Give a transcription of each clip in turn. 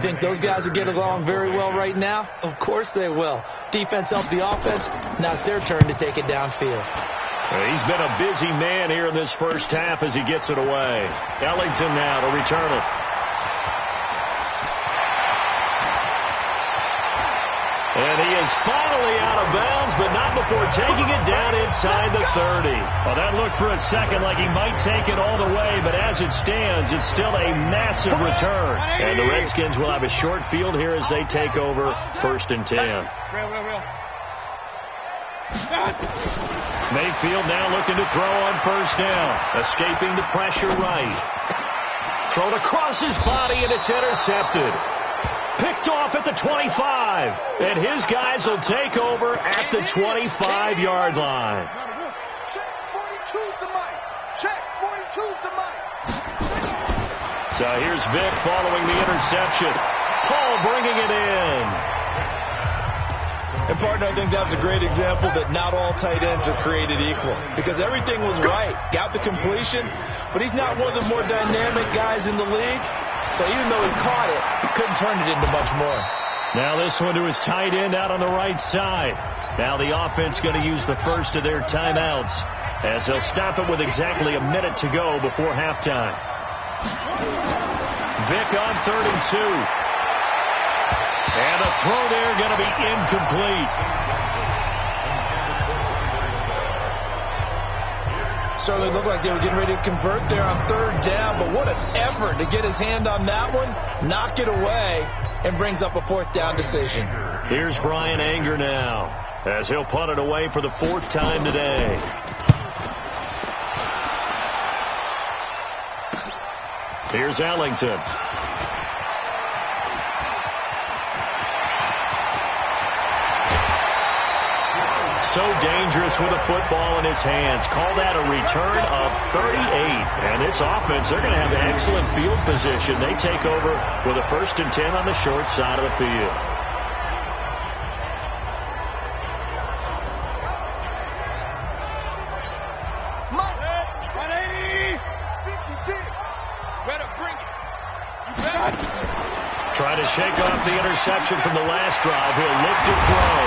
Think those guys will get along very well right now? Of course they will. Defense helped the offense. Now it's their turn to take it downfield. He's been a busy man here in this first half as he gets it away. Ellington now to return it. And he is finally out of bounds, but not before taking it down inside the 30. Well, that looked for a second like he might take it all the way, but as it stands, it's still a massive return. And the Redskins will have a short field here as they take over 1st and 10. Mayfield now looking to throw on 1st down. Escaping the pressure right. Thrown across his body, and it's intercepted. Picked off at the 25. And his guys will take over at the 25-yard line. Check 42's the mic. Check 42's the mic. So here's Vic following the interception. Paul bringing it in. And, partner, I think that's a great example that not all tight ends are created equal. Because everything was right. Got the completion, but he's not one of the more dynamic guys in the league. So even though he caught it, he couldn't turn it into much more. Now this one to his tight end out on the right side. Now the offense going to use the first of their timeouts as they'll stop it with exactly a minute to go before halftime. Vic on 3rd and 2. And the throw there going to be incomplete. Certainly looked like they were getting ready to convert there on 3rd down, but what an effort to get his hand on that one, knock it away, and brings up a 4th down decision. Here's Brian Anger now as he'll punt it away for the 4th time today. Here's Ellington. So dangerous with a football in his hands. Call that a return of 38. And this offense, they're going to have excellent field position. They take over with a 1st and 10 on the short side of the field. Trying to shake off the interception from the last drive. He'll look to throw.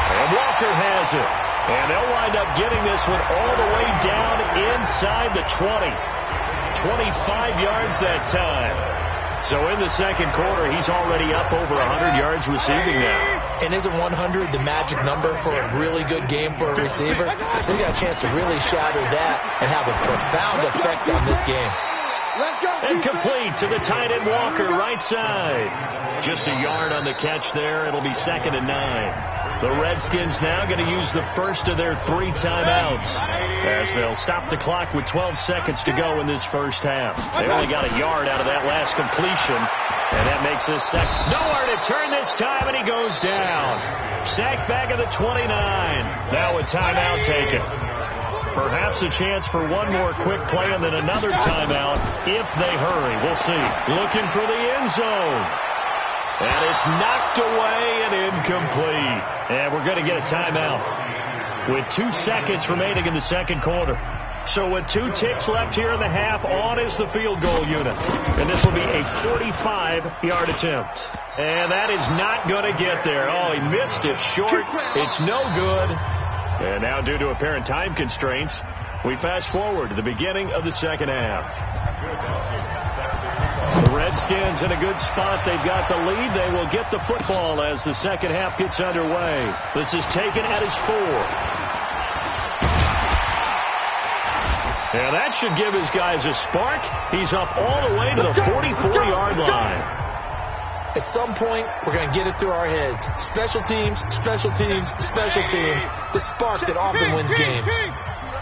And Walker has it. And they'll wind up getting this one all the way down inside the 20. 25 yards that time. So in the second quarter, he's already up over 100 yards receiving now. And isn't 100 the magic number for a really good game for a receiver? So he got a chance to really shatter that and have a profound effect on this game. And complete to the tight end Walker, right side. Just a yard on the catch there. It'll be 2nd and 9. The Redskins now going to use the first of their 3 timeouts as they'll stop the clock with 12 seconds to go in this first half. They only got a yard out of that last completion, and that makes this second. Nowhere to turn this time, and he goes down. Sacked back at the 29. Now a timeout taken. Perhaps a chance for one more quick play and then another timeout if they hurry. We'll see. Looking for the end zone. And it's knocked away and incomplete. And we're going to get a timeout with 2 seconds remaining in the second quarter. So with 2 ticks left here in the half, on is the field goal unit. And this will be a 45-yard attempt. And that is not going to get there. Oh, he missed it short. It's no good. And now, due to apparent time constraints, we fast forward to the beginning of the second half. The Redskins in a good spot. They've got the lead. They will get the football as the second half gets underway. This is taken at his 4. And that should give his guys a spark. He's up all the way to the 44-yard line. At some point, we're going to get it through our heads. Special teams, special teams, special teams. The spark that often wins games.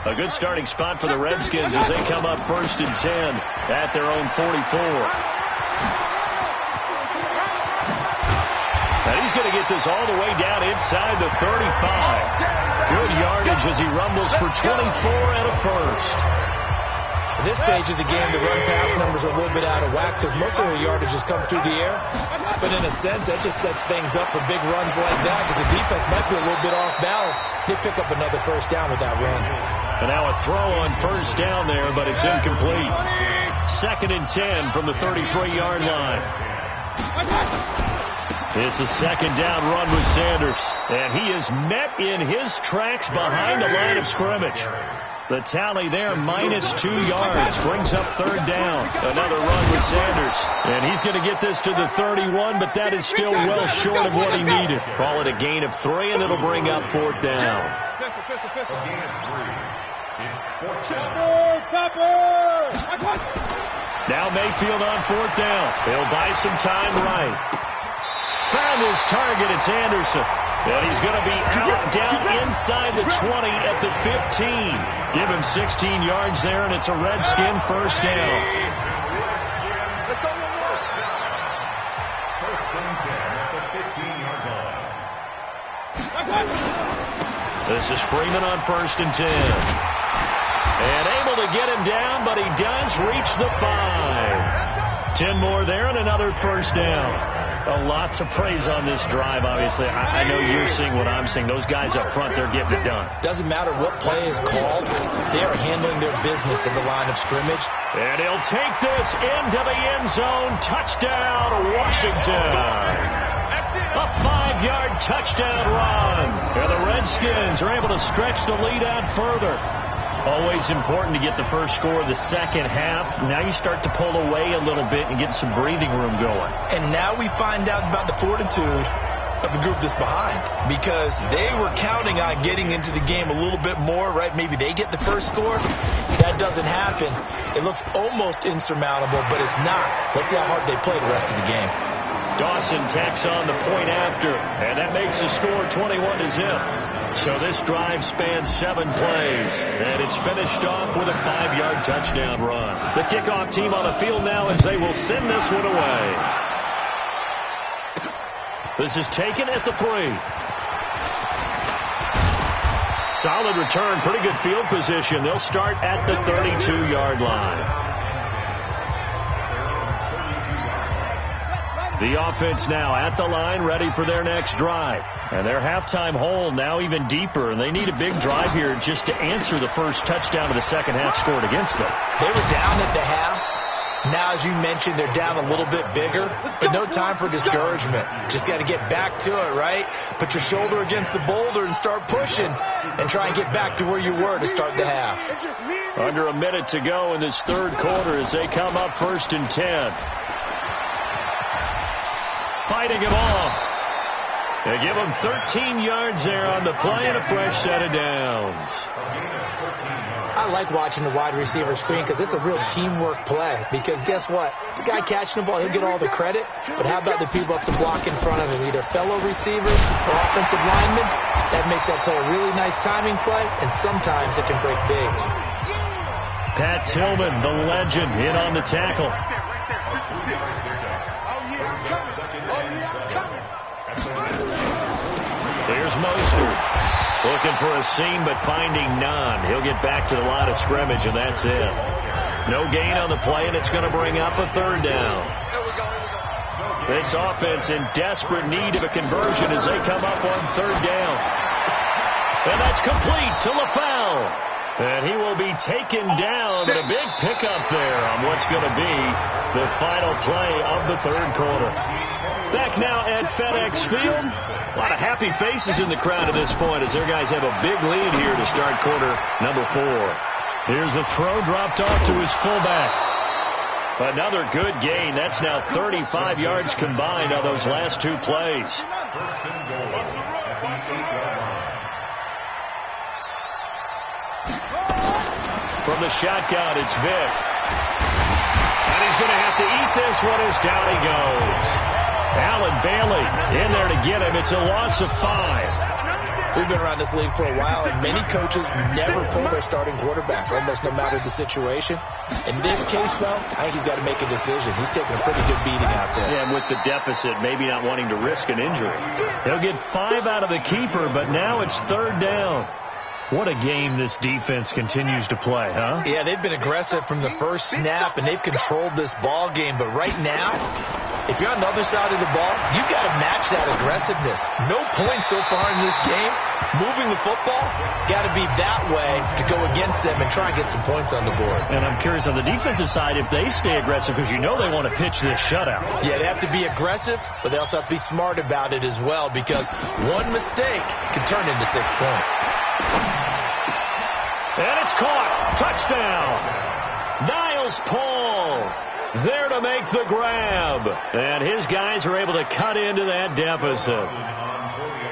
A good starting spot for the Redskins as they come up 1st and 10 at their own 44. And he's going to get this all the way down inside the 35. Good yardage as he rumbles for 24 and a first. At this stage of the game, the run-pass numbers are a little bit out of whack because most of the yardage has come through the air. But in a sense, that just sets things up for big runs like that because the defense might be a little bit off balance. They pick up another first down with that run. And now a throw on first down there, but it's incomplete. 2nd and 10 from the 33-yard line. It's a second down run with Sanders. And he is met in his tracks behind the line of scrimmage. The tally there, -2 yards, brings up third down. Another run with Sanders. And he's going to get this to the 31, but that is still well short of what he needed. Call it a gain of 3, and it'll bring up fourth down. Now Mayfield on fourth down. He'll buy some time right. Found his target. It's Anderson. And he's going to be out down inside the 20 at the 15. Give him 16 yards there, and it's a Redskin first down. This is Freeman on 1st and 10. And able to get him down, but he does reach the 5. 10 more there and another first down. A lot to praise on this drive, obviously. I know you're seeing what I'm seeing. Those guys up front, they're getting it done. Doesn't matter what play is called. They are handling their business in the line of scrimmage. And he'll take this into the end zone. Touchdown, Washington. A 5-yard touchdown run. And the Redskins are able to stretch the lead out further. Always important to get the first score of the second half. Now you start to pull away a little bit and get some breathing room going. And now we find out about the fortitude of the group that's behind, because they were counting on getting into the game a little bit more, right? Maybe they get the first score. That doesn't happen. It looks almost insurmountable, but it's not. Let's see how hard they play the rest of the game. Dawson tacks on the point after, and that makes the score 21-0. So this drive spans 7 plays, and it's finished off with a 5-yard touchdown run. The kickoff team on the field now as they will send this one away. This is taken at the 3. Solid return, pretty good field position. They'll start at the 32-yard line. The offense now at the line, ready for their next drive. And their halftime hole now even deeper, and they need a big drive here just to answer the first touchdown of the second half scored against them. They were down at the half. Now, as you mentioned, they're down a little bit bigger, but no time for discouragement. Just got to get back to it, right? Put your shoulder against the boulder and start pushing and try and get back to where you were to start the half. Under a minute to go in this third quarter as they come up 1st and 10. Fighting it off. They give them 13 yards there on the play and a fresh set of downs. I like watching the wide receiver screen because it's a real teamwork play. Because guess what? The guy catching the ball, he'll get all the credit. But how about the people up to block in front of him? Either fellow receivers or offensive linemen. That makes that play a really nice timing play, and sometimes it can break big. Pat Tillman, the legend, in on the tackle. Here's Mostert. Looking for a seam, but finding none. He'll get back to the line of scrimmage, and that's it. No gain on the play, and it's going to bring up a third down. This offense in desperate need of a conversion as they come up on third down. And that's complete to LaFell. And he will be taken down, and a big pickup there on what's going to be the final play of the third quarter. Back now at FedEx Field. A lot of happy faces in the crowd at this point as their guys have a big lead here to start quarter number 4. Here's the throw dropped off to his fullback. Another good gain. That's now 35 yards combined on those last 2 plays. From the shotgun, it's Vick. And he's going to have to eat this one as down he goes. Allen Bailey in there to get him. It's a loss of 5. We've been around this league for a while, and many coaches never pull their starting quarterback, almost no matter the situation. In this case, though, I think he's got to make a decision. He's taking a pretty good beating out there. Yeah, and with the deficit, maybe not wanting to risk an injury. He'll get 5 out of the keeper, but now it's third down. What a game this defense continues to play, huh? Yeah, they've been aggressive from the first snap, and they've controlled this ball game. But right now, if you're on the other side of the ball, you've got to match that aggressiveness. No points so far in this game. Moving the football, got to be that way to go against them and try and get some points on the board. And I'm curious on the defensive side if they stay aggressive, because you know they want to pitch this shutout. Yeah, they have to be aggressive, but they also have to be smart about it as well, because one mistake can turn into 6 points. And it's caught. Touchdown. Niles Paul there to make the grab. And his guys are able to cut into that deficit.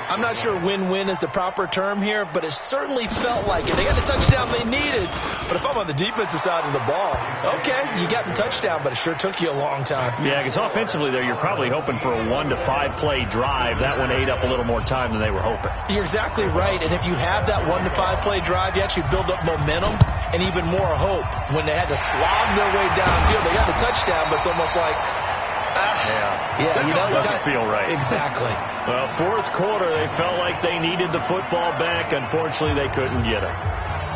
I'm not sure win-win is the proper term here, but it certainly felt like it. They got the touchdown they needed. But if I'm on the defensive side of the ball, okay, you got the touchdown, but it sure took you a long time. Yeah, because offensively there, you're probably hoping for a 1 to 5 play drive. That one ate up a little more time than they were hoping. You're exactly right. And if you have that 1 to 5 play drive, you actually build up momentum and even more hope. When they had to slog their way downfield, they got the touchdown, but it's almost like, yeah, you know, it doesn't feel right. Exactly. Well, fourth quarter, they felt like they needed the football back. Unfortunately, they couldn't get it.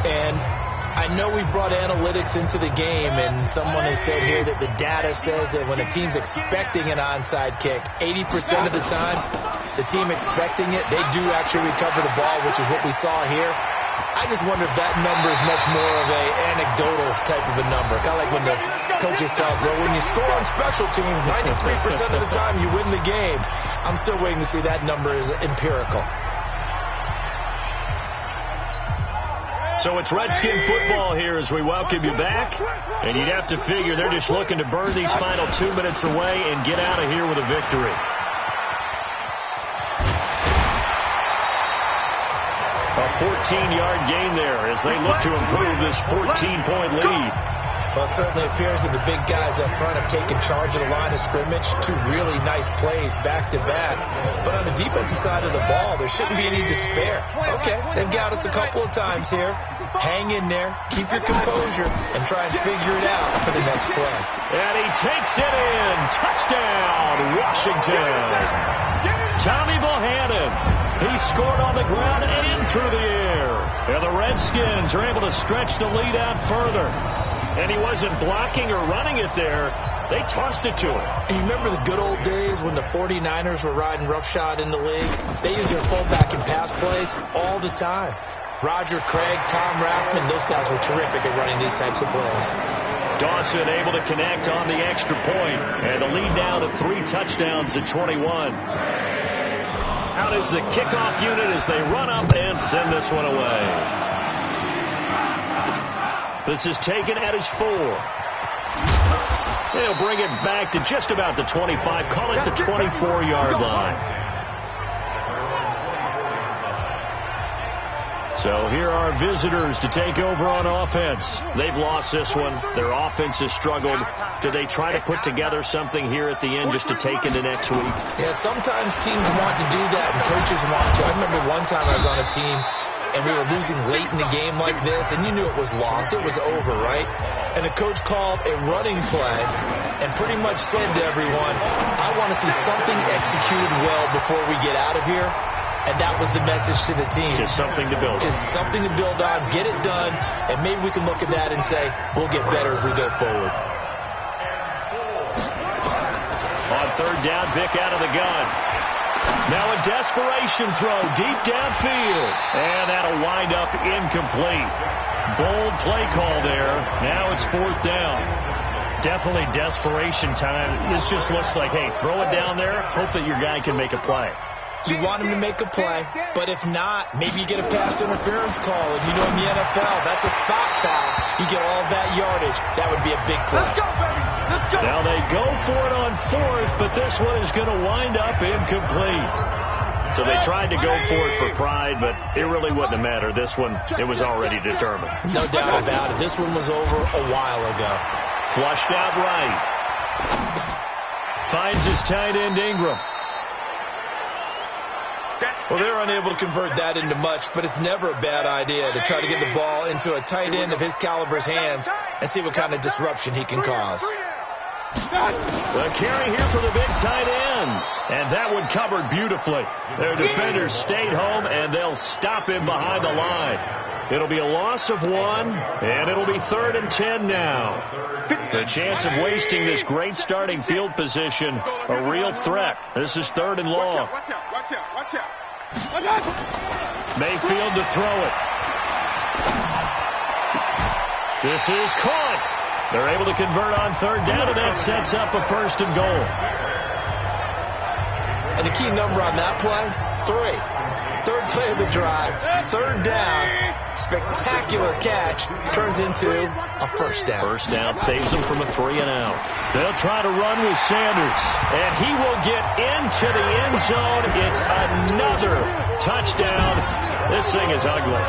And I know we brought analytics into the game, and someone has said here that the data says that when a team's expecting an onside kick, 80% of the time, the team expecting it, they do actually recover the ball, which is what we saw here. I just wonder if that number is much more of a anecdotal type of a number. Kind of like when the coaches tell us, well, when you score on special teams, 93% of the time you win the game. I'm still waiting to see that number is empirical. So it's Redskin football here as we welcome you back. And you'd have to figure they're just looking to burn these final 2 minutes away and get out of here with a victory. A 14-yard gain there as they look to improve this 14-point lead. Well, it certainly appears that the big guys up front have taken charge of the line of scrimmage. 2 really nice plays back-to-back. But on the defensive side of the ball, there shouldn't be any despair. Okay, they've got us a couple of times here. Hang in there, keep your composure, and try and figure it out for the next play. And he takes it in. Touchdown, Washington. Tommy Bohannon. He scored on the ground and through the air. And the Redskins are able to stretch the lead out further. And he wasn't blocking or running it there. They tossed it to him. And you remember the good old days when the 49ers were riding roughshod in the league? They used their fullback in pass plays all the time. Roger Craig, Tom Rathman, those guys were terrific at running these types of plays. Dawson able to connect on the extra point. And the lead now to 3 touchdowns at 21. Out is the kickoff unit as they run up and send this one away. This is taken at his 4. They'll bring it back to just about the 25. Call it the 24-yard line. So here are visitors to take over on offense. They've lost this one. Their offense has struggled. Do they try to put together something here at the end just to take into next week? Yeah, sometimes teams want to do that and coaches want to. I remember one time I was on a team and we were losing late in the game like this, and you knew it was lost. It was over, right? And the coach called a running play and pretty much said to everyone, I want to see something executed well before we get out of here. And that was the message to the team. Just something to build on. Just something to build on, get it done, and maybe we can look at that and say, we'll get better as we go forward. On third down, Vic out of the gun. Now a desperation throw deep downfield. And that'll wind up incomplete. Bold play call there. Now it's fourth down. Definitely desperation time. This just looks like, hey, throw it down there. Hope that your guy can make a play. You want him to make a play, but if not, maybe you get a pass interference call. And you know in the NFL, that's a spot foul. You get all that yardage. That would be a big play. Let's go, baby. Let's go. Now they go for it on fourth, but this one is going to wind up incomplete. So they tried to go for it for pride, but it really wouldn't have mattered. This one, it was already determined. No doubt about it. This one was over a while ago. Flushed out right. Finds his tight end Ingram. Well, they're unable to convert that into much, but it's never a bad idea to try to get the ball into a tight end of his caliber's hands and see what kind of disruption he can cause. The carry here for the big tight end. And that one covered beautifully. Their defenders stayed home, and they'll stop him behind the line. It'll be a loss of 1, and it'll be 3rd and 10 now. The chance of wasting this great starting field position, a real threat. This is 3rd and long. Watch out. Mayfield to throw it. This is caught. They're able to convert on 3rd down, and that sets up a 1st and goal. And the key number on that play, 3. 3rd play of the drive, 3rd down, spectacular catch, turns into a 1st down. 1st down saves them from a 3 and out. They'll try to run with Sanders, and he will get into the end zone. It's another touchdown. This thing is ugly.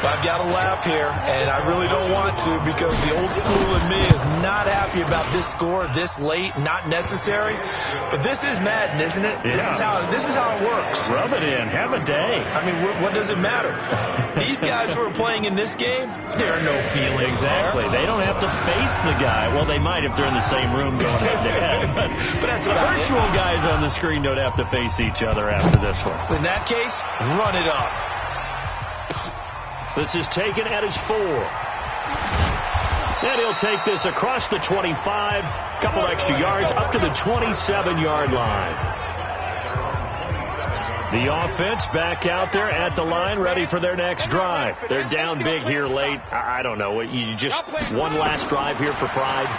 I've got to laugh here, and I really don't want to because the old school in me is not happy about this score this late, not necessary. But this is Madden, isn't it? Yeah. This is how it works. Rub it in. Have a day. I mean, what does it matter? These guys who are playing in this game, there are no feelings Exactly. there. They don't have to face the guy. Well, they might if they're in the same room going head-to-head. But that's the about virtual guys on the screen don't have to face each other after this one. In that case, run it up. This is taken at his 4. And he'll take this across the 25, couple extra yards, up to the 27-yard line. The offense back out there at the line, ready for their next drive. They're down big here late. I don't know. You just one last drive here for pride.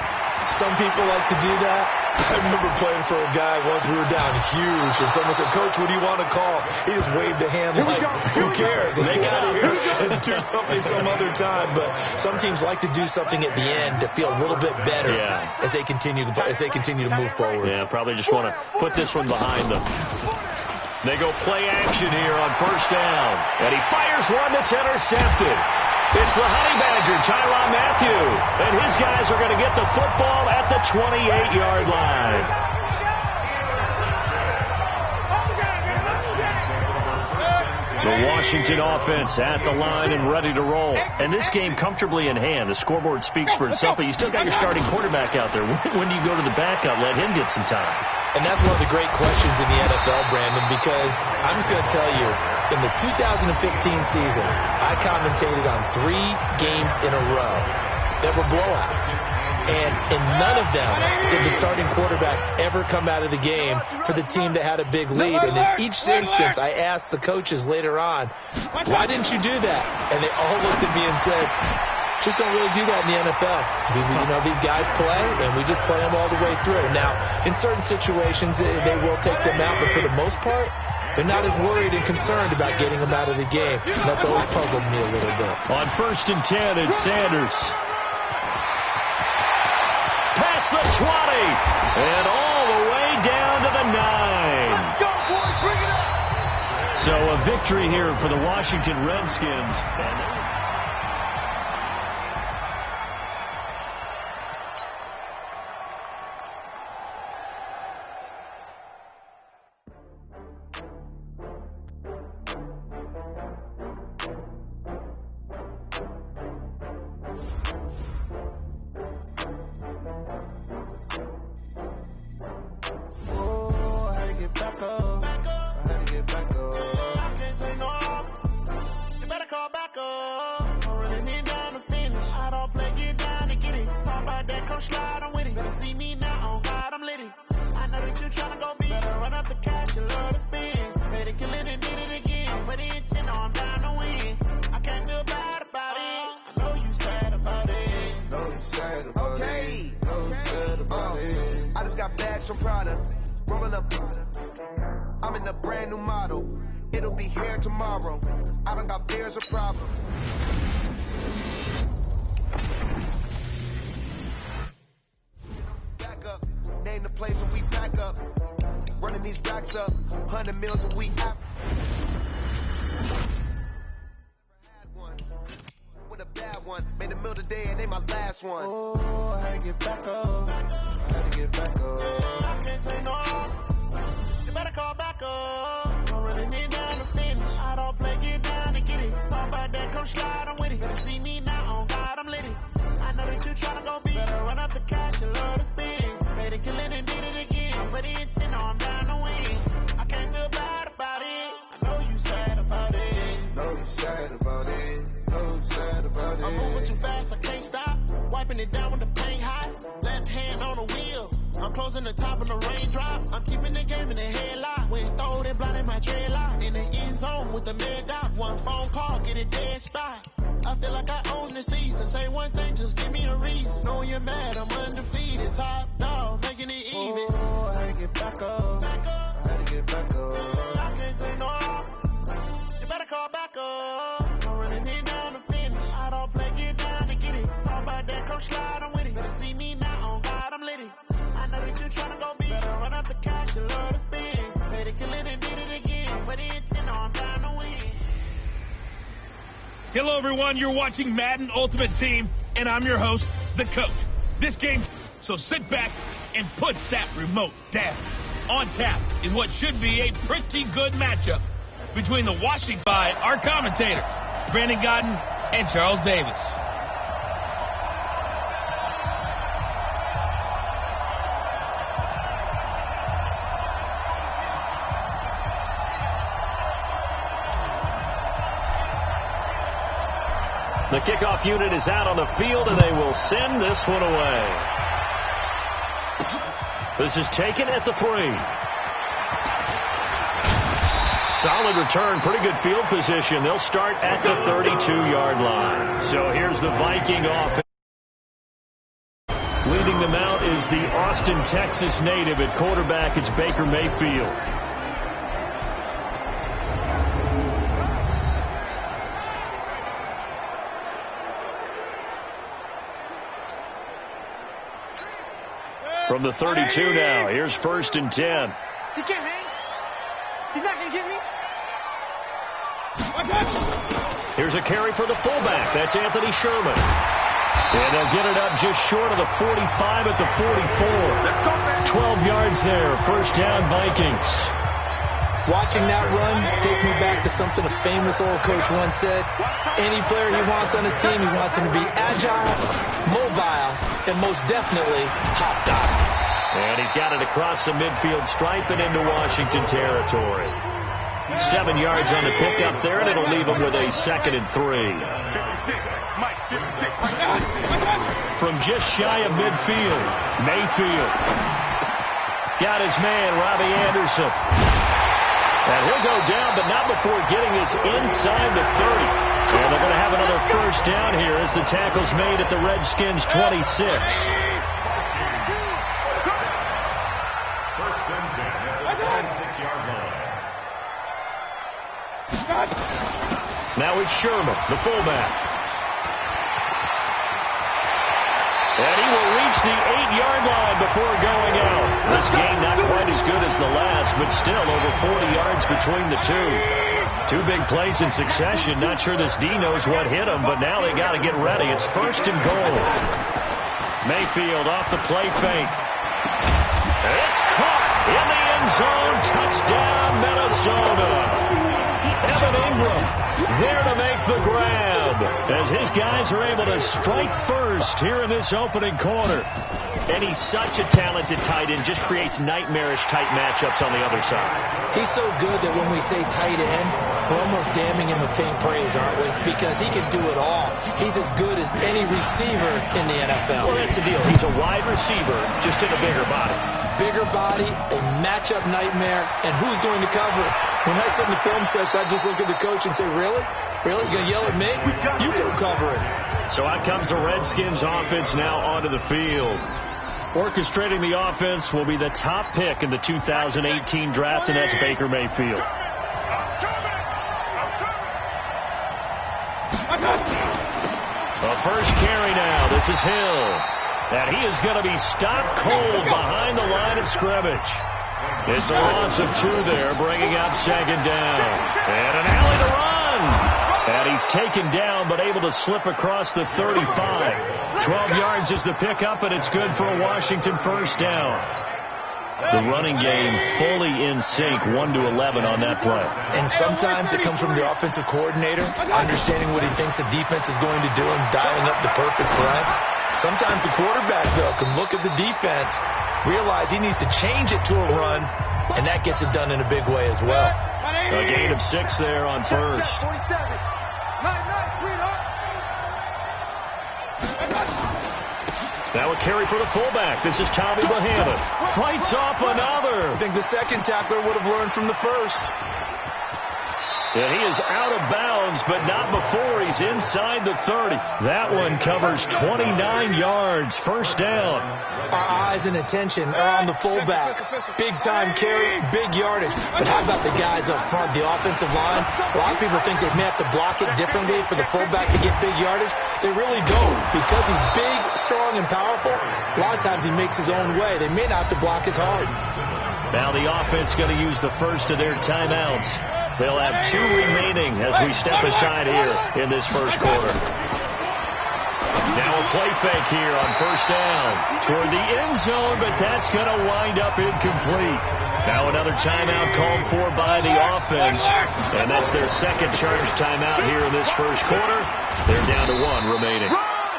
Some people like to do that. I remember playing for a guy once. We were down huge, and someone said, "Coach, what do you want to call?" He just waved a hand like, "Who cares? Let's get out of here and do something some other time." But some teams like to do something at the end to feel a little bit better as they continue to move forward. Yeah, probably just want to put this one behind them. They go play action here on 1st down, and he fires one that's intercepted. It's the Honey Badger, Tyrann Mathieu, and his guys are going to get the football at the 28-yard line. The Washington offense at the line and ready to roll. And this game comfortably in hand. The scoreboard speaks for itself, but you still got your starting quarterback out there. When do you go to the backup? Let him get some time. And that's one of the great questions in the NFL, Brandon, because I'm just going to tell you, in the 2015 season, I commentated on 3 games in a row that were blowouts. And in none of them did the starting quarterback ever come out of the game for the team that had a big lead. And in each instance, I asked the coaches later on, why didn't you do that? And they all looked at me and said, just don't really do that in the NFL. These guys play, and we just play them all the way through. Now, in certain situations, they will take them out, but for the most part, they're not as worried and concerned about getting them out of the game. And that's always puzzled me a little bit. On 1st and 10, it's Sanders. Past the 20, and all the way down to the 9. Let's go, boys. Bring it up. So a victory here for the Washington Redskins. I'm in a brand new model. It'll be here tomorrow. I don't got fears or problems. Back up. Name the place and we back up. Running these racks up. 100 mils a week. With a bad one. Made a meal today and ain't my last one. Oh, I had to get back up. I can't take no. You better call back up. Don't really need down to finish. I don't play, get down and get it. Talk about that, come slide, I'm with it. Better see me now, on God, I'm lit it. I know that you tryna go big. Better run up the cash and love to spin. Rose in the top of the raindrop. I'm keeping the game in the headlock. When throw it blind in my dreadlock. In the end zone with the mid dot. One phone call, get a dead spot. I feel like I own the season. Say one thing, just give me a reason. Know you're mad, I'm undefeated. Top dog, making it even. Oh, I had to get back up. I had to get back up. I can't take no off. You better call back up. I'm running it down the finish. I don't play, get down to get it. Talk about that, coach slide, I'm with it. Better see me now, on God, I'm lit it. I know that you're trying to go big. Better run up the cash, you love to spin. Made it kill it and did it again. But the intent, no, I'm down to win. Hello, everyone. You're watching Madden Ultimate Team, and I'm your host, the coach. This game, so sit back and put that remote down. On tap is what should be a pretty good matchup between the Washington by our commentator, Brandon Godden and Charles Davis. The kickoff unit is out on the field, and they will send this one away. This is taken at the 3. Solid return, pretty good field position. They'll start at the 32-yard line. So here's the Viking offense. Leading them out is the Austin, Texas native. At quarterback, it's Baker Mayfield. From the 32 now, here's 1st and 10. He can't hang. He's not going to get me. Here's a carry for the fullback. That's Anthony Sherman. And they'll get it up just short of the 45 at the 44. 12 yards there. 1st down, Vikings. Watching that run takes me back to something a famous old coach once said. Any player he wants on his team, he wants him to be agile, mobile, and most definitely hostile. And he's got it across the midfield stripe and into Washington territory. 7 yards on the pickup there, and it'll leave him with a 2nd and 3. From just shy of midfield, Mayfield got his man, Robbie Anderson. And he'll go down, but not before getting us inside the 30. And they're going to have another 1st down here as the tackle's made at the Redskins' 26. 1st and 10 at the 6-yard line. Now it's Sherman, the fullback. And he will reach the 8-yard line before going out. This game not quite as good as the last, but still over 40 yards between the two. 2 big plays in succession. Not sure this D knows what hit him, but now they got to get ready. It's 1st and goal. Mayfield off the play fake. It's caught in the end zone. Touchdown, Minnesota. Evan Ingram there to make the grab as his guys are able to strike first here in this opening quarter. And he's such a talented tight end, just creates nightmarish type matchups on the other side. He's so good that when we say tight end, we're almost damning him with faint praise, aren't we? Because he can do it all. He's as good as any receiver in the NFL. Well, that's the deal. He's a wide receiver, just in a bigger body. Bigger body, a matchup nightmare, and who's going to cover? When I sit in the film session, I just look at the coach and say, really? Really? You going to yell at me? You go cover it. So out comes the Redskins offense now onto the field. Orchestrating the offense will be the top pick in the 2018 draft, and that's Baker Mayfield. The first carry now. This is Hill. And he is going to be stopped cold behind the line of scrimmage. It's a loss of 2 there, bringing up 2nd down. And an alley to run. And he's taken down, but able to slip across the 35. 12 yards is the pickup, and it's good for a Washington 1st down. The running game fully in sync, 1-11 on that play. And sometimes it comes from the offensive coordinator, understanding what he thinks the defense is going to do and dialing up the perfect play. Sometimes the quarterback, though, can look at the defense, realize he needs to change it to a run, and that gets it done in a big way as well. A gain of 6 there on 1st. Now a carry for the fullback. This is Tommy Bohannon. Fights off another. I think the second tackler would have learned from the first. And he is out of bounds, but not before he's inside the 30. That one covers 29 yards. First down. Our eyes and attention are on the fullback. Big-time carry, big yardage. But how about the guys up front, the offensive line? A lot of people think they may have to block it differently for the fullback to get big yardage. They really don't. Because he's big, strong, and powerful, a lot of times he makes his own way. They may not have to block as hard. Now the offense going to use the first of their timeouts. They'll have 2 remaining as we step aside here in this first quarter. Now a play fake here on first down toward the end zone, but that's going to wind up incomplete. Now another timeout called for by the offense, and that's their second charge timeout here in this first quarter. They're down to 1 remaining.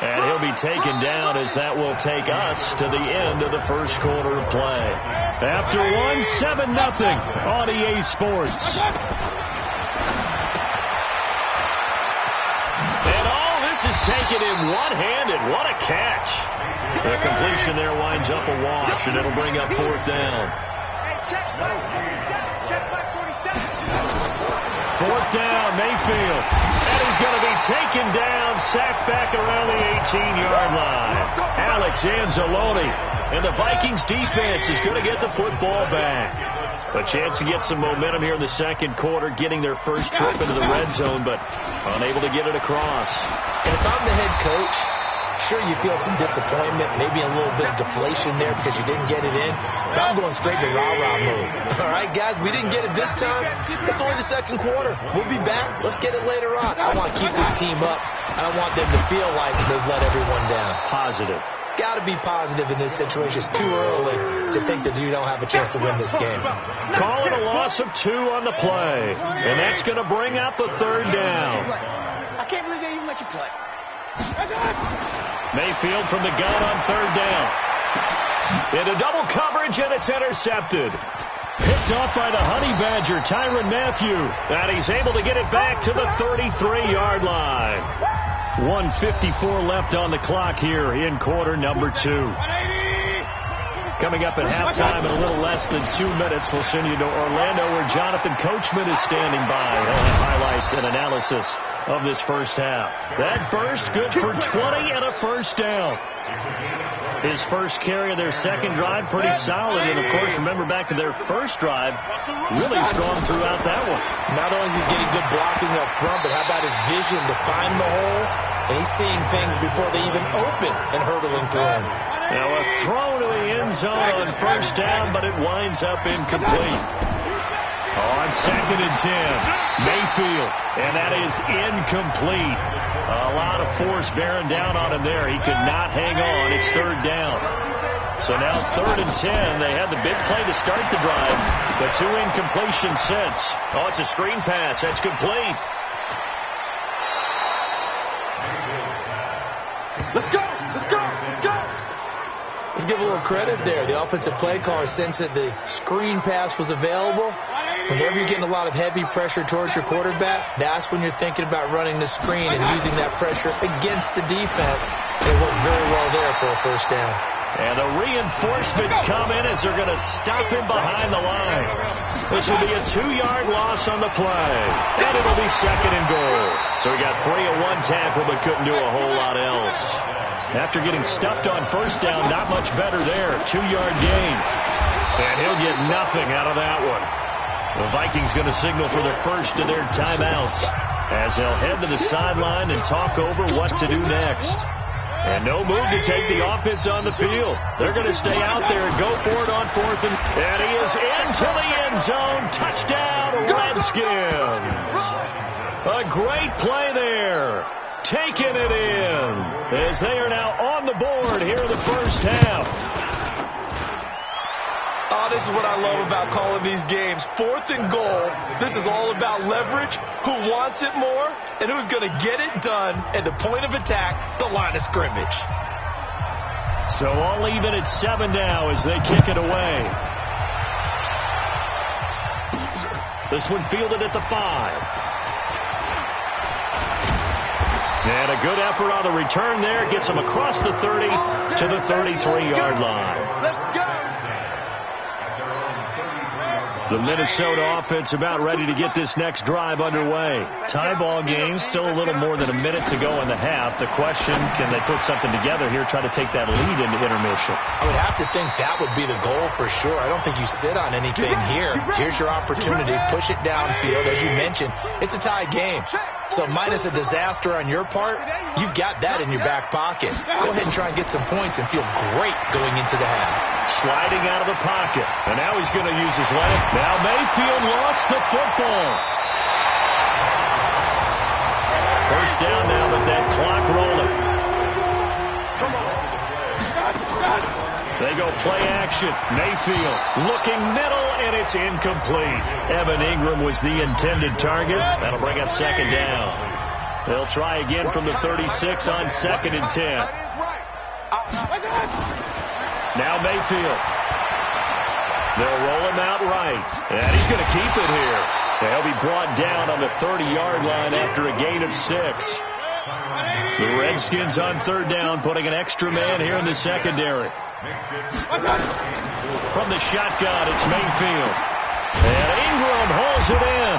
And he'll be taken down as that will take us to the end of the first quarter of play. After 1, 7-0 on EA Sports. And all this is taken in one-handed. What a catch. The completion there winds up a wash, and it'll bring up 4th down. 4th down, Mayfield. And he's going to be taken down, sacked back around the 18-yard line. Alex Anzalone. And the Vikings defense is going to get the football back. A chance to get some momentum here in the second quarter, getting their first trip into the red zone, but unable to get it across. And if I'm the head coach, sure, you feel some disappointment, maybe a little bit of deflation there because you didn't get it in. But I'm going straight to rah-rah mode. All right, guys, we didn't get it this time. It's only the second quarter. We'll be back. Let's get it later on. I want to keep this team up. I don't want them to feel like they've let everyone down. Positive. Got to be positive in this situation. It's too early to think that you don't have a chance to win this game. Call it a loss of 2 on the play. And that's going to bring up a 3rd down. I can't believe they even let you play. Mayfield from the gun on 3rd down. Into double coverage, and it's intercepted. Picked off by the Honey Badger, Tyrann Mathieu. And he's able to get it back to the 33-yard line. 1:54 left on the clock here in quarter number 2. Coming up at halftime in a little less than 2 minutes, we'll send you to Orlando where Jonathan Coachman is standing by. He'll have highlights and analysis of this first half. That burst good for 20 and a first down. His first carry of their second drive, pretty solid. And, of course, remember back to their first drive, really strong throughout that one. Not only is he getting good blocking up front, but how about his vision to find the holes? And he's seeing things before they even open and hurtling through him. Now a throw to the end zone on first down, but it winds up incomplete. On 2nd and 10, Mayfield, and that is incomplete. A lot of force bearing down on him there. He could not hang on. It's 3rd down. So now 3rd and 10. They had the big play to start the drive, but 2 incompletions since. Oh, it's a screen pass. That's complete. Let's go! Let's go! Let's go! Let's give a little credit there. The offensive play caller sensed that the screen pass was available. Whenever you're getting a lot of heavy pressure towards your quarterback, that's when you're thinking about running the screen and using that pressure against the defense. It worked very well there for a first down. And the reinforcements come in as they're going to stop him behind the line. This will be a 2-yard loss on the play. And it'll be 2nd and goal. So we got 3 on 1 tackle, but couldn't do a whole lot else. After getting stuffed on first down, not much better there. 2-yard gain. And he'll get nothing out of that one. The Vikings going to signal for the first of their timeouts as they'll head to the sideline and talk over what to do next. And no move to take the offense on the field. They're going to stay out there and go for it on 4th. And he is into the end zone. Touchdown, Redskins. A great play there. Taking it in as they are now on the board here in the first half. Oh, this is what I love about calling these games. 4th and goal. This is all about leverage, who wants it more, and who's going to get it done at the point of attack, the line of scrimmage. So all even at 7 now as they kick it away. This one fielded at the 5. And a good effort on the return there. Gets him across the 30 to the 33-yard line. Let's go. The Minnesota offense about ready to get this next drive underway. Tie ball game, still a little more than a minute to go in the half. The question, can they put something together here, try to take that lead into intermission? I would have to think that would be the goal for sure. I don't think you sit on anything here. Here's your opportunity. Push it downfield. As you mentioned, it's a tie game. So minus a disaster on your part, you've got that in your back pocket. Go ahead and try and get some points and feel great going into the half. Sliding out of the pocket. And now he's going to use his leg. Now Mayfield lost the football. First down now with that clock rolling. They go play action. Mayfield looking middle, and it's incomplete. Evan Ingram was the intended target. That'll bring up second down. They'll try again from the 36 on 2nd and 10. Now Mayfield. They'll roll him out right. And he's going to keep it here. They'll be brought down on the 30-yard line after a gain of 6. The Redskins on 3rd down, putting an extra man here in the secondary. From the shotgun, it's Mayfield. And Ingram holds it in.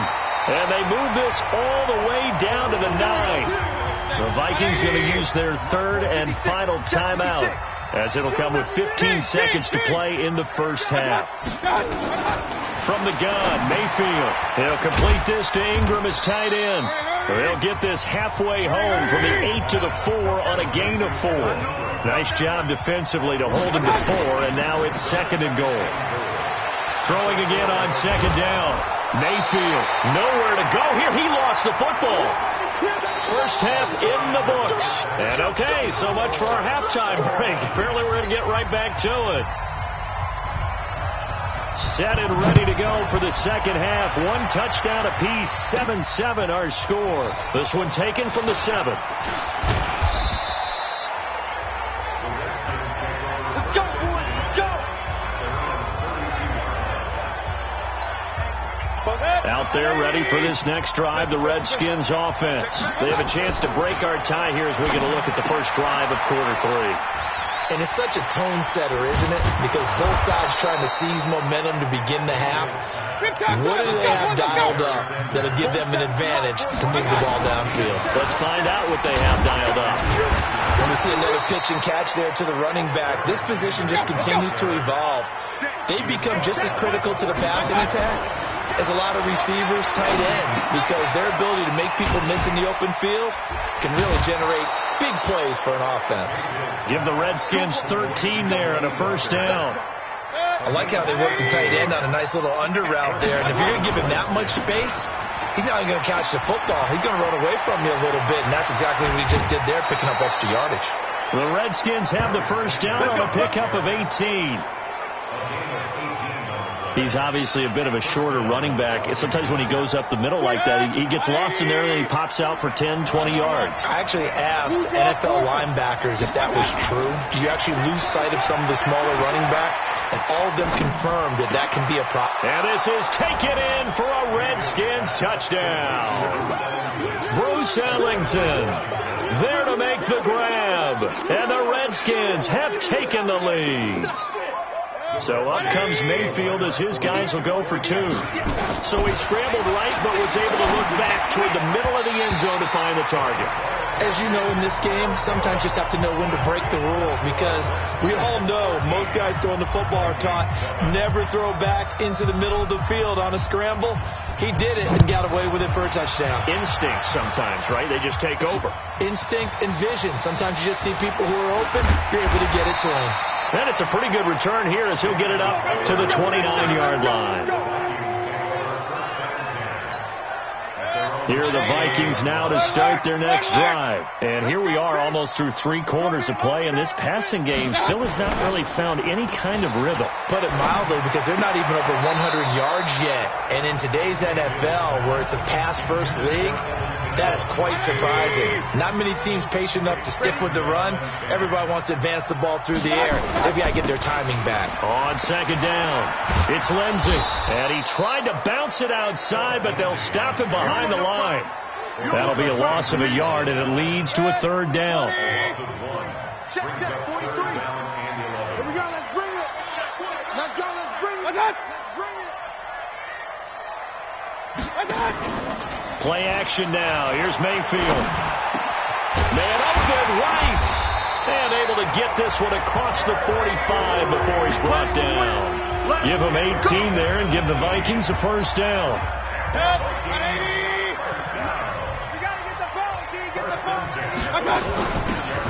And they move this all the way down to the 9. The Vikings going to use their 3rd and final timeout, as it'll come with 15 seconds to play in the first half. From the gun, Mayfield. He'll complete this to Ingram as tight end. They'll get this halfway home from the 8 to the 4 on a gain of 4. Nice job defensively to hold him to 4, and now it's 2nd and goal. Throwing again on 2nd down. Mayfield, nowhere to go here. He lost the football. First half in the books. And okay, so much for our halftime break. Apparently we're going to get right back to it. Set and ready to go for the second half. 1 touchdown apiece. 7-7 our score. This one taken from the 7. Let's go, boys. Let's go. Out there ready for this next drive, the Redskins offense. They have a chance to break our tie here as we get a look at the first drive of quarter 3. And it's such a tone setter, isn't it? Because both sides trying to seize momentum to begin the half. What do they have dialed up that'll give them an advantage to move the ball downfield? Let's find out what they have dialed up. When we see another pitch and catch there to the running back, this position just continues to evolve. They become just as critical to the passing attack as a lot of receivers, tight ends, because their ability to make people miss in the open field can really generate big plays for an offense. Give the Redskins 13 there and a first down. I like how they work the tight end on a nice little under route there. And if you're going to give him that much space, he's not even going to catch the football. He's going to run away from you a little bit, and that's exactly what he just did there, picking up extra yardage. The Redskins have the first down on a pickup of 18. He's obviously a bit of a shorter running back. Sometimes when he goes up the middle like that, he gets lost in there and he pops out for 10, 20 yards. I actually asked NFL linebackers if that was true. Do you actually lose sight of some of the smaller running backs? And all of them confirmed that that can be a problem. And this is taken in for a Redskins touchdown. Bruce Ellington there to make the grab. And the Redskins have taken the lead. So up comes Mayfield as his guys will go for 2. So he scrambled right but was able to look back toward the middle of the end zone to find the target. As you know, in this game, sometimes you just have to know when to break the rules, because we all know most guys throwing the football are taught never throw back into the middle of the field on a scramble. He did it and got away with it for a touchdown. Instinct sometimes, right? They just take over. Instinct and vision. Sometimes you just see people who are open, you're able to get it to them. And it's a pretty good return here as he'll get it up to the 29-yard line. Here are the Vikings now to start their next drive. And here we are almost through 3 quarters of play, and this passing game still has not really found any kind of rhythm. Put it mildly, because they're not even over 100 yards yet. And in today's NFL, where it's a pass-first league, that is quite surprising. Not many teams patient enough to stick with the run. Everybody wants to advance the ball through the air. They've got to get their timing back. On second down, it's Lindsey. And he tried to bounce it outside, but they'll stop him behind the line. That'll be a loss of a yard, and it leads to a third down. Check, 43. Here we go, let's bring it. Let's go, let's bring it. Let's bring it. Play action now. Here's Mayfield. Man open, Rice. And able to get this one across the 45 before he's brought down. Give him 18 there and give the Vikings a first down.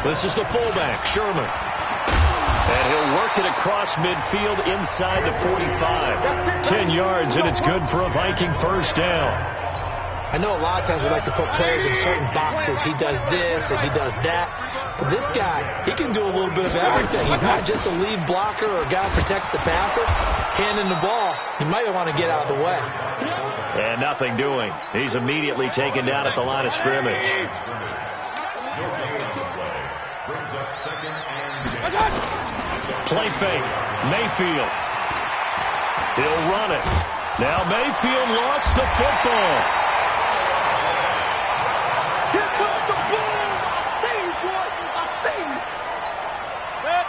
This is the fullback, Sherman. And he'll work it across midfield inside the 45. 10 yards, and it's good for a Viking first down. I know a lot of times we like to put players in certain boxes. He does this and he does that. But this guy, he can do a little bit of everything. He's not just a lead blocker or a guy who protects the passer. Handing the ball, he might want to get out of the way. And nothing doing. He's immediately taken down at the line of scrimmage. Play fake. Mayfield. He'll run it. Now Mayfield lost the football.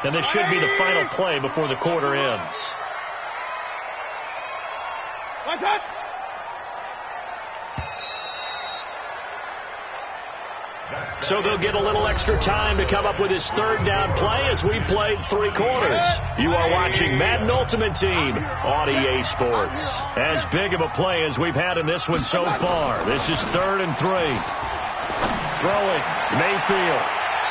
And this should be the final play before the quarter ends. So they'll get a little extra time to come up with his third down play as we played 3 quarters. You are watching Madden Ultimate Team on EA Sports. As big of a play as we've had in this one so far. This is 3rd and 3. Throwing, Mayfield.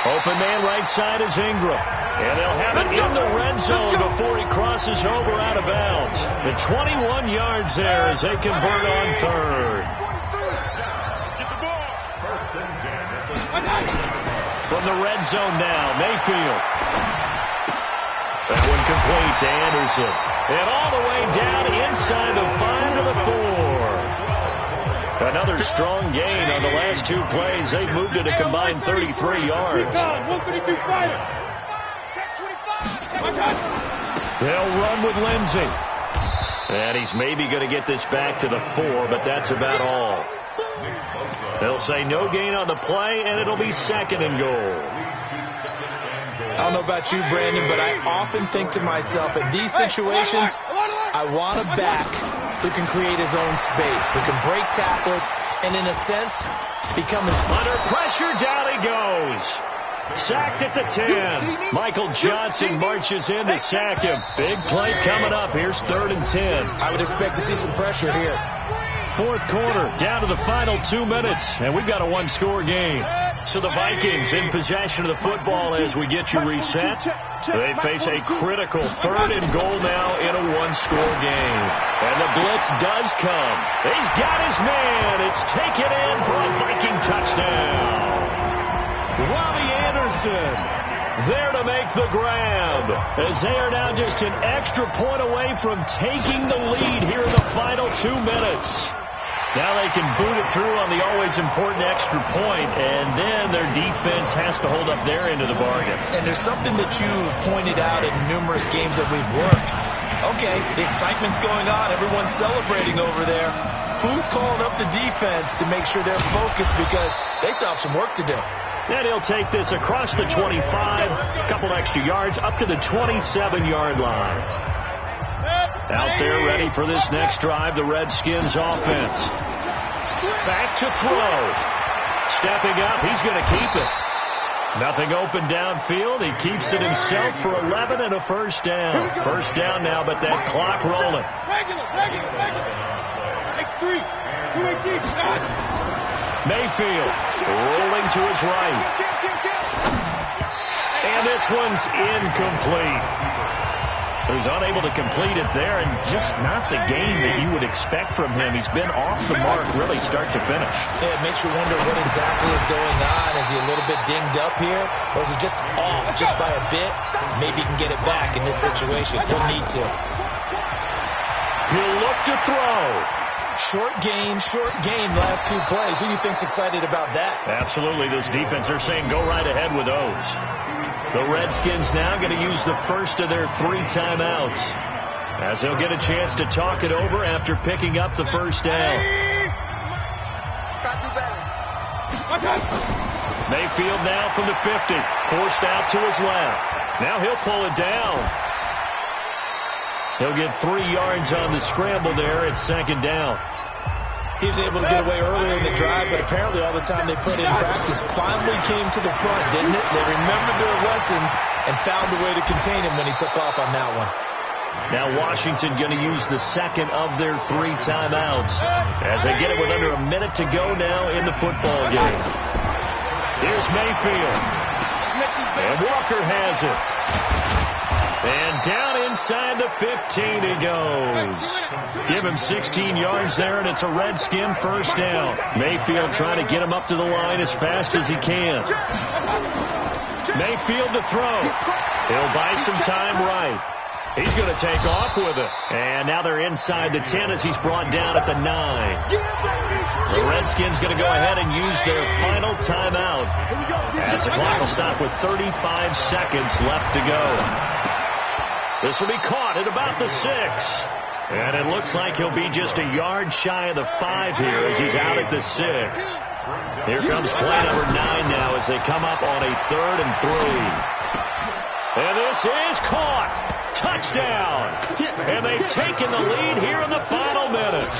Open man right side is Ingram. And they'll have it in the red zone before he crosses over out of bounds. The 21 yards there as they convert on 3rd. From the red zone now, Mayfield. That one complete to Anderson. And all the way down inside the 5 to the 4. Another strong gain on the last 2 plays. They've moved it a combined 33 yards. They'll run with Lindsey. And he's maybe going to get this back to the 4, but that's about all. They'll say no gain on the play, and it'll be 2nd and goal. I don't know about you, Brandon, but I often think to myself, in these situations, I want a back who can create his own space, who can break tackles, and in a sense, become under pressure. Down he goes. Sacked at the 10. Michael Johnson marches in to sack him. Big play coming up. Here's 3rd and 10. I would expect to see some pressure here. 4th quarter, down to the final 2 minutes, and we've got a 1-score game. So the Vikings in possession of the football as we get you reset. They face a critical 3rd and goal now in a 1-score game. And the blitz does come. He's got his man. It's taken in for a Viking touchdown. Robbie Anderson there to make the grab, as they are now just an extra point away from taking the lead here in the final 2 minutes. Now they can boot it through on the always important extra point, and then their defense has to hold up their end of the bargain. And there's something that you've pointed out in numerous games that we've worked. Okay, the excitement's going on. Everyone's celebrating over there. Who's calling up the defense to make sure they're focused, because they still have some work to do. And he'll take this across the 25, a couple extra yards, up to the 27-yard line. Out there ready for this next drive, the Redskins offense. Back to throw. Stepping up, he's going to keep it. Nothing open downfield. He keeps it himself for 11 and a first down. First down now, but that clock rolling. Mayfield rolling to his right. And this one's incomplete. So he's unable to complete it there, and just not the game that you would expect from him. He's been off the mark really start to finish. Yeah, it makes you wonder what exactly is going on. Is he a little bit dinged up here, or is he just off just by a bit? Maybe he can get it back in this situation. He'll need to. He'll look to throw. Short game last 2 plays. Who do you think's excited about that? Absolutely. This defense, they're saying go right ahead with those. The Redskins now going to use the first of their 3 timeouts, as they'll get a chance to talk it over after picking up the first down. Mayfield now from the 50. Forced out to his left. Now he'll pull it down. He'll get 3 yards on the scramble there at second down. He was able to get away earlier in the drive, but apparently all the time they put in practice finally came to the front, didn't it? They remembered their lessons and found a way to contain him when he took off on that one. Now Washington going to use the second of their 3 timeouts as they get it with under a minute to go now in the football game. Here's Mayfield. And Walker has it. And down inside the 15 he goes. Give him 16 yards there, and it's a Redskin first down. Mayfield trying to get him up to the line as fast as he can. Mayfield to throw. He'll buy some time right. He's going to take off with it. And now they're inside the 10 as he's brought down at the 9. The Redskins going to go ahead and use their final timeout as the clock will stop with 35 seconds left to go. This will be caught at about the 6. And it looks like he'll be just a yard shy of the 5 here as he's out at the 6. Here comes play number 9 now as they come up on a 3rd and 3. And this is caught. Touchdown. And they've taken the lead here in the final minute.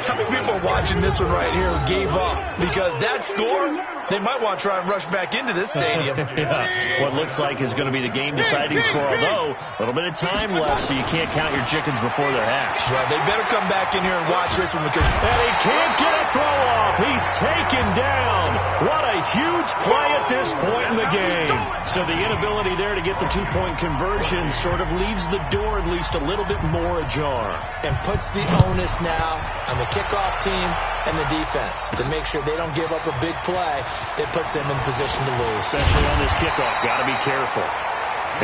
How many people are watching this one right here who gave up? Because that score, they might want to try and rush back into this stadium. Yeah. What looks like is going to be the game-deciding score, although a little bit of time left, so you can't count your chickens before they're hatched. Well, they better come back in here and watch this one because... And he can't get a throw off. He's taken down. What a huge play at this point in the game. So the inability there to get the 2-point conversion sort of leaves the door at least a little bit more ajar. And puts the onus now on the kickoff team and the defense to make sure they don't give up a big play that puts them in position to lose. Especially on this kickoff. Got to be careful.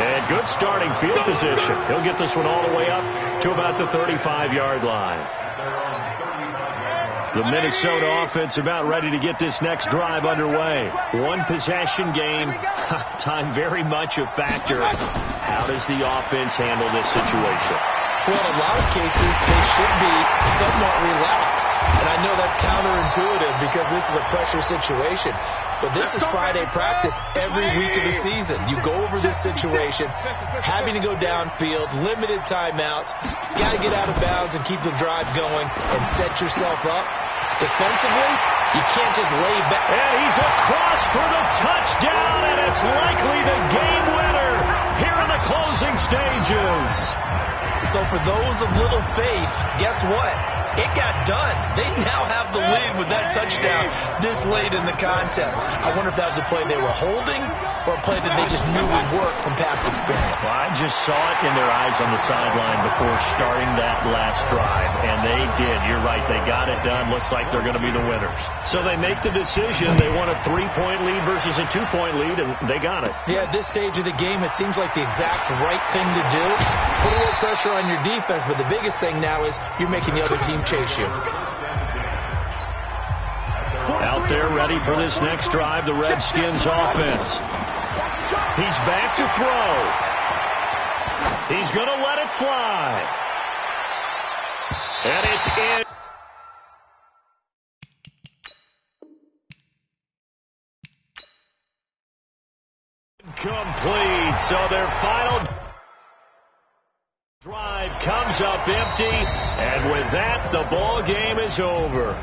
And good starting field position. He'll get this one all the way up to about the 35-yard line. The Minnesota offense about ready to get this next drive underway. 1 possession game. Time very much a factor. How does the offense handle this situation? Well, in a lot of cases, they should be somewhat relaxed. And I know that's counterintuitive because this is a pressure situation. But this is Friday practice every week of the season. You go over this situation, having to go downfield, limited timeouts. You got to get out of bounds and keep the drive going and set yourself up. Defensively, you can't just lay back. And he's across for the touchdown, and it's likely the game winner here in the closing stages. So for those of little faith, guess what? It got done. They now have the lead with that touchdown this late in the contest. I wonder if that was a play they were holding or a play that they just knew would work from past experience. Well, I just saw it in their eyes on the sideline before starting that last drive, and they did. You're right. They got it done. Looks like they're going to be the winners. So they make the decision. They want a 3-point lead versus a 2-point lead, and they got it. Yeah, at this stage of the game, it seems like the exact right thing to do. Put a little pressure on your defense, but the biggest thing now is you're making the other team chase you. Out there ready for this next drive, the Redskins offense. He's back to throw. He's going to let it fly. And it's in. Complete. So their final drive comes up empty, and with that, the ball game is over.